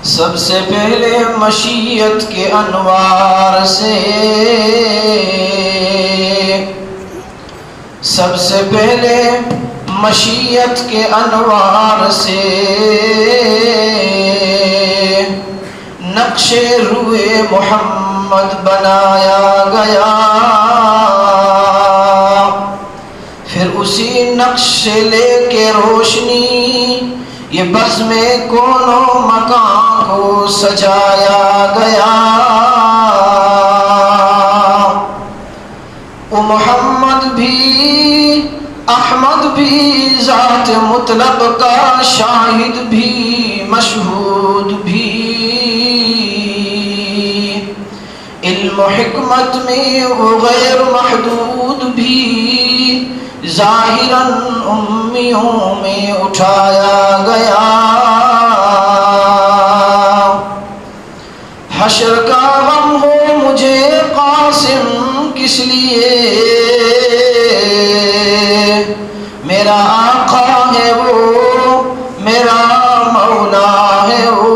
سب سے پہلے مشیت کے انوار سے، سب سے پہلے مشیت کے انوار سے نقش روئے محمد بنایا گیا، پھر اسی نقش سے لے کے روشنی یہ بزم کون و مکان کو سجایا گیا۔ وہ محمد بھی احمد بھی ذات مطلق کا شاہد بھی مشہود بھی، علم و حکمت میں وہ غیر محدود بھی، ظاہراً امیوں میں اٹھایا گیا۔ حشر کا غم ہو مجھے قاسم کس لیے، میرا آقا ہے وہ میرا مولا ہے وہ،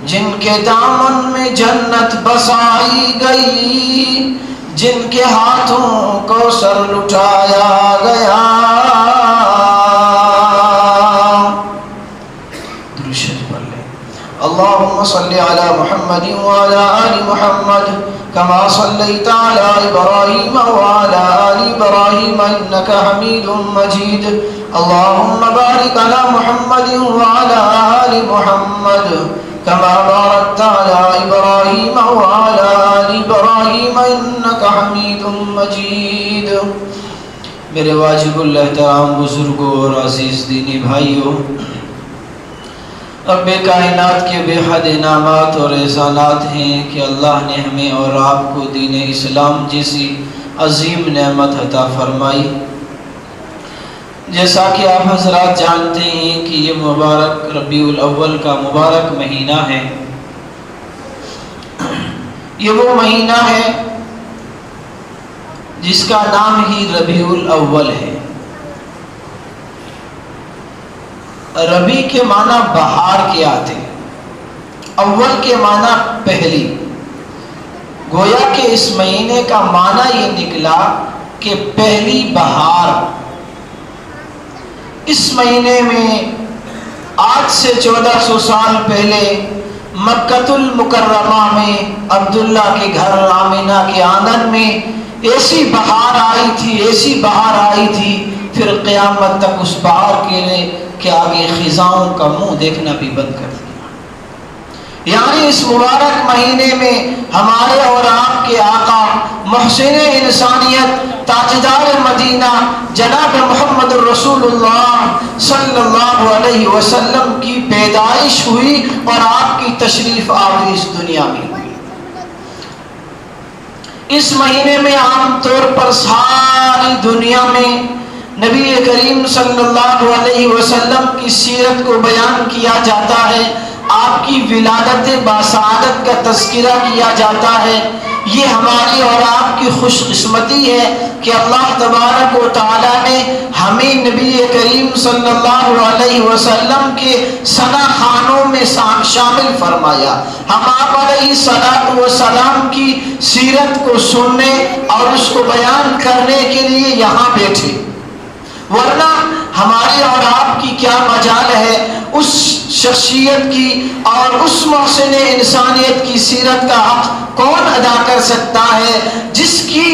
جن کے دامن میں جنت بسائی گئی، جن کے ہاتھوں کوثر لٹایا گیا۔ درود شریف پڑھ لیں۔ اللہم صلی علی محمد وعلی آل محمد کما صلیت علی ابراہیم وعلی آل ابراہیم انک حمید مجید۔ اللہم بارک علی محمد وعلی آل محمد كما باركت على إبراهيم وعلى آل إبراهيم إنك حميد مجيد۔ میرے واجب الاحترام بزرگوں اور عزیز دینی بھائیوں، رب کائنات کے بے حد انعامات اور احسانات ہیں کہ اللہ نے ہمیں اور آپ کو دین اسلام جیسی عظیم نعمت عطا فرمائی۔ جیسا کہ آپ حضرات جانتے ہیں کہ یہ مبارک ربیع الاول کا مبارک مہینہ ہے، یہ وہ مہینہ ہے جس کا نام ہی ربیع الاول ہے۔ ربیع کے معنی بہار کے آتے ہیں، اول کے معنی پہلی، گویا کہ اس مہینے کا معنی یہ نکلا کہ پہلی بہار۔ اس مہینے میں آج سے 1400 سال پہلے مکۃ المکرمہ میں عبداللہ کے گھر آمنہ کے آنگن میں ایسی بہار آئی تھی، ایسی بہار آئی تھی، پھر قیامت تک اس بہار کے آگے خزاؤں کا منہ دیکھنا بھی بند کر دیا۔ یعنی اس مبارک مہینے میں ہمارے اور آپ کے آقا محسن انسانیت تاجدار مدینہ جناب محمد رسول اللہ صلی اللہ علیہ وسلم کی پیدائش ہوئی اور آپ کی تشریف آوری اس دنیا میں ہوئی۔ اس مہینے میں عام طور پر ساری دنیا میں نبی کریم صلی اللہ علیہ وسلم کی سیرت کو بیان کیا جاتا ہے، آپ کی ولادت باسعادت کا تذکرہ کیا جاتا ہے۔ یہ ہماری اور آپ کی خوش قسمتی ہے کہ اللہ تبارک و تعالیٰ نے ہمیں نبی کریم صلی اللہ علیہ وسلم کے ثنا خوانوں میں شامل فرمایا۔ ہم آپ علیہ الصلوۃ والسلام کی سیرت کو سننے اور اس کو بیان کرنے کے لیے یہاں بیٹھے، ورنہ ہماری اور آپ کی کیا مجال ہے اس شخصیت کی اور اس محسن انسانیت کی سیرت کا حق کون ادا کر سکتا ہے جس کی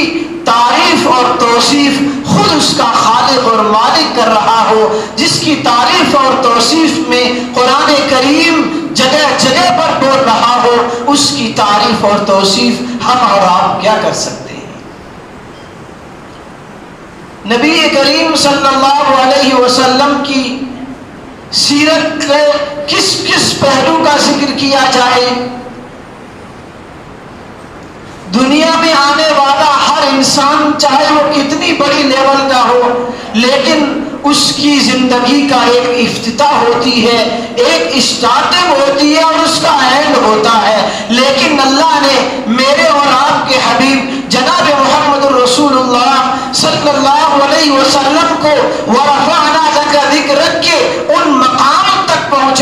تعریف اور توصیف خود اس کا خالق اور مالک کر رہا ہو، جس کی تعریف اور توصیف میں قرآن کریم جگہ جگہ پر بول رہا ہو، اس کی تعریف اور توصیف ہم اور آپ کیا کر سکتے ہیں؟ نبی کریم صلی اللہ علیہ وسلم کی سیرت کے کس کس پہلو کا ذکر کیا جائے؟ دنیا میں آنے والا ہر انسان چاہے وہ کتنی بڑی لیول کا ہو، لیکن اس کی زندگی کا ایک افتتاح ہوتی ہے، ایک اسٹارٹنگ ہوتی ہے اور اس کا اینڈ ہوتا ہے۔ لیکن اللہ نے میرے اور آپ کے حبیب جناب محمد رسول اللہ صلی اللہ علیہ وسلم کو ورفعنا لک ذکرک کے ان مقام تک پہنچا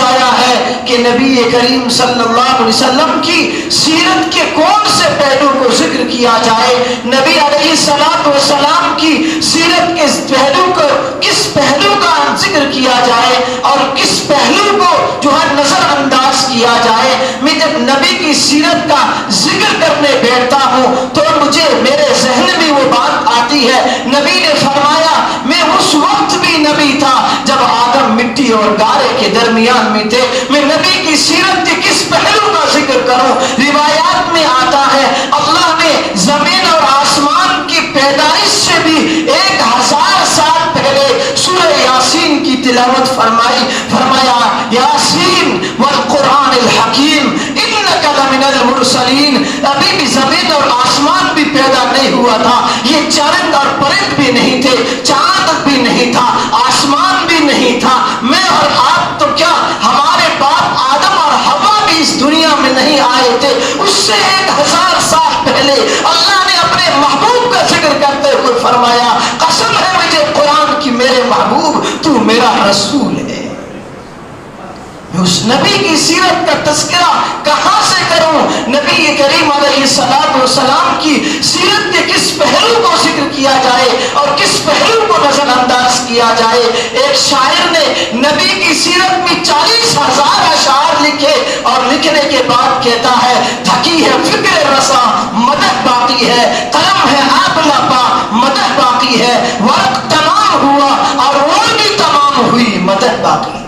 کہ نبی کریم صلی اللہ علیہ وسلم کی سیرت کے کون سے پہلو کو ذکر کیا جائے، نبی علیہ السلام کی سیرت کے پہلو کو کس پہلو کا ذکر کیا جائے اور کس پہلو کو جو ہے نظر انداز کیا جائے۔ میں جب نبی کی سیرت کا ذکر کرنے بیٹھتا ہوں تو مجھے میرے ذہن میں وہ بات آتی ہے، نبی نے فرمایا میں اس وقت بھی نبی تھا جب آدم مٹی اور گارے کے درمیان میں تھے۔ میں نبی کی سیرت کے کس پہلو کا ذکر کروں؟ روایات میں آتا ہے اللہ نے زمین اور آسمان کی پیدائش سے بھی 1000 سال پہلے سورہ یاسین کی تلاوت فرمائی، فرمایا یاسین والقرآن الحکیم انک لمن المرسلین۔ ابھی بھی زمین اور آسمان بھی پیدا نہیں ہوا تھا، یہ چرند اور پرند بھی نہیں تھے، چاند بھی نہیں تھا، آسمان بھی نہیں تھا، میں اور آپ تو کیا ہمارے باپ آدم اور حوا بھی اس دنیا میں نہیں آئے تھے۔ اس سے 1000 سال پہلے اللہ نے اپنے محبوب کا ذکر کرتے ہوئے فرمایا قسم ہے مجھے قرآن کی میرے محبوب تو میرا رسول ہے۔ میں اس نبی کی سیرت کا تذکرہ کہاں سے کروں؟ نبی کریم علیہ السلام کی سیرت کے کس پہلو کو ذکر کیا جائے اور کس پہلو کو نظر انداز کیا جائے؟ ایک شاعر نے نبی کی سیرت میں 40,000 اشعار لکھے اور لکھنے کے بعد کہتا ہے تھکی ہے فکر رساں مدد باقی ہے، قلم ہے آپ لپا مدد باقی ہے، ورق تمام ہوا اور وہ بھی تمام ہوئی مدد باقی ہے۔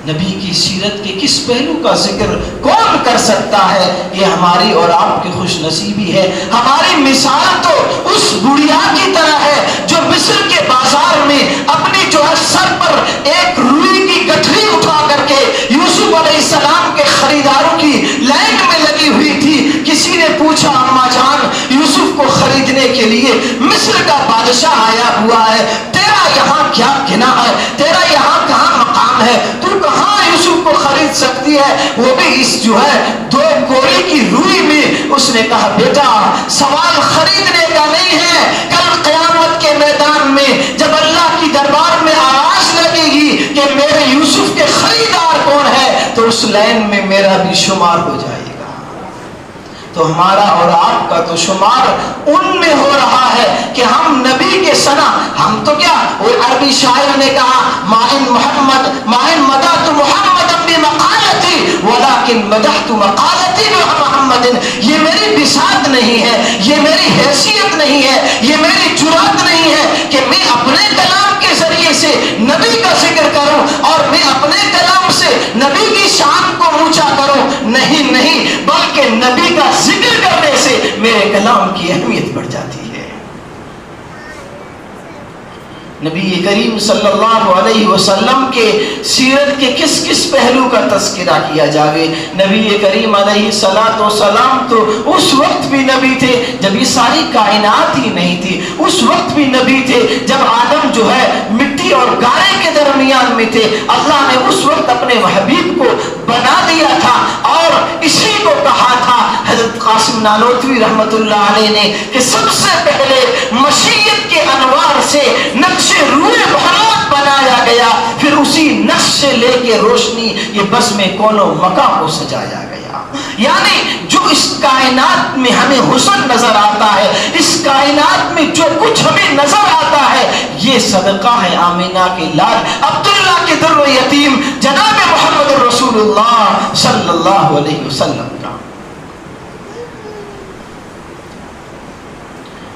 نبی کی سیرت کے کس پہلو کا ذکر کون کر سکتا ہے؟ یہ ہماری اور آپ کی خوش نصیبی ہے۔ ہماری مثال تو اس بڑھیا کی طرح ہے جو مصر کے بازار میں اپنی جو ہے سر پر ایک روئی کی گٹھری اٹھا کر کے یوسف علیہ السلام کے خریداروں کی لائن میں لگی ہوئی تھی۔ کسی نے پوچھا اماں جان یوسف کو خریدنے کے لیے مصر کا بادشاہ آیا ہوا ہے، تیرا یہاں کیا گناہ ہے، تیرا یہاں کہاں مقام ہے، تو کہاں یوسف کو خرید سکتی ہے، وہ بھی اس جو ہے 2 کوڑی کی روئی میں؟ اس نے کہا بیٹا سوال خریدنے کا نہیں ہے، کل قیامت کے میدان میں جب اللہ کی دربار میں آواز لگے گی کہ میرے یوسف کے خریدار کون ہے تو اس لائن میں میرا بھی شمار ہو جائے گا۔ تو ہمارا اور آپ کا تو شمار ان میں ہو رہا ہے کہ ہم نبی کے ثنا، ہم تو کیا، وہ عربی شاعر نے کہا مائن مدحت محمد بمقالتی ولکن مدحت مقالتی محمد۔ یہ میری بساط نہیں ہے، یہ میری حیثیت نہیں ہے، یہ میری جرات نہیں ہے کہ میں اپنے کلام کے ذریعے سے نبی کا ذکر کروں اور میں اپنے کلام سے نبی کی شان کو اونچا کروں، نہیں نہیں، بلکہ نبی کا ذکر کرنے سے میرے کلام کی اہمیت بڑھ جاتی ہے۔ نبی کریم صلی اللہ علیہ وسلم کے سیرت کے کس کس پہلو کا تذکرہ کیا جاوے؟ نبی کریم علیہ السلام تو اس وقت بھی نبی تھے جب یہ ساری کائنات ہی نہیں تھی، اس وقت بھی نبی تھے جب آدم جو ہے مٹی اور گارے کے درمیان میں تھے۔ اللہ نے اس وقت اپنے حبیب کو بنا دیا تھا اور اسی کو کہا تھا حضرت قاسم نانوتوی رحمت اللہ علیہ نے کہ سب سے پہلے مشیت کے انوار سے نقش روح محمد بنایا گیا، پھر اسی نقش سے لے کے روشنی یہ بس میں کونوں مکان کو سجایا گیا۔ یعنی جو اس کائنات میں ہمیں حسن نظر آتا ہے، اس کائنات میں جو کچھ ہمیں نظر آتا ہے، یہ صدقہ ہے آمینہ کے لال عبداللہ کے در یتیم جناب محمد رسول اللہ صلی اللہ علیہ وسلم کا۔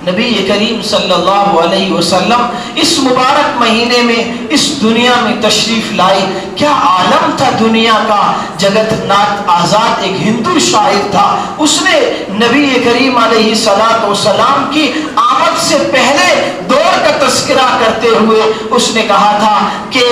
نبی کریم صلی اللہ علیہ وسلم اس مبارک مہینے میں اس دنیا میں تشریف لائے۔ کیا عالم تھا دنیا کا، جگت ناتھ آزاد ایک ہندو شاعر تھا، اس نے نبی کریم علیہ السلام کی آمد سے پہلے دور کا تذکرہ کرتے ہوئے اس نے کہا تھا کہ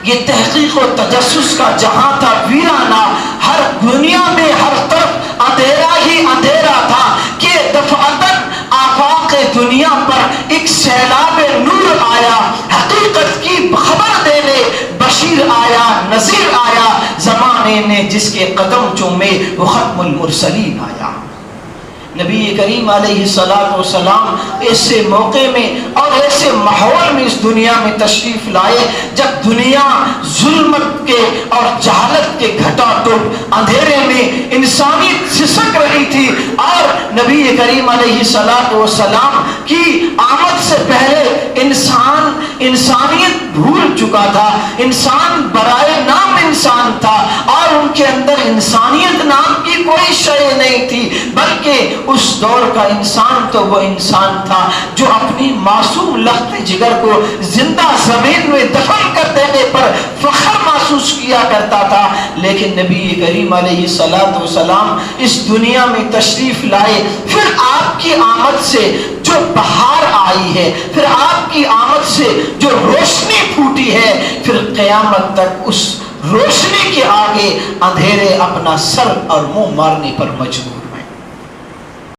یہ تحقیق و تجسس کا جہاں تھا ویرانہ، ہر دنیا میں ہر طرف اندھیرا ہی اندھیرا تھا کہ دفعتاً آفاق دنیا پر ایک سیلاب نور آیا، حقیقت کی خبر دینے بشیر آیا، نذیر آیا، زمانے نے جس کے قدم چومے وہ ختم المرسلین آیا۔ نبی کریم علیہ السلام ایسے موقع میں اور ایسے ماحول میں اس دنیا میں تشریف لائے جب دنیا ظلمت کے اور جہالت کے گھٹا ٹوپ اندھیرے میں انسانیت سسک رہی تھی، اور نبی کریم علیہ السلام کی آمد سے پہلے انسانیت بھول چکا تھا، انسان برائے نام انسان تھا، اور ان کے اندر انسانیت نام کی کوئی شے نہیں تھی، بلکہ اس دور کا انسان تو وہ انسان تھا جو اپنی معصوم لخت جگر کو زندہ زمین میں دفن کر دینے پر فخر محسوس کیا کرتا تھا۔ لیکن نبی کریم علیہ السلام اس دنیا میں تشریف لائے، پھر آپ کی آمد سے جو بہار آئی ہے، پھر آپ کی آمد سے جو روشنی پھوٹی ہے، پھر قیامت تک اس روشنی کے آگے اندھیرے اپنا سر اور منہ مارنے پر مجبور۔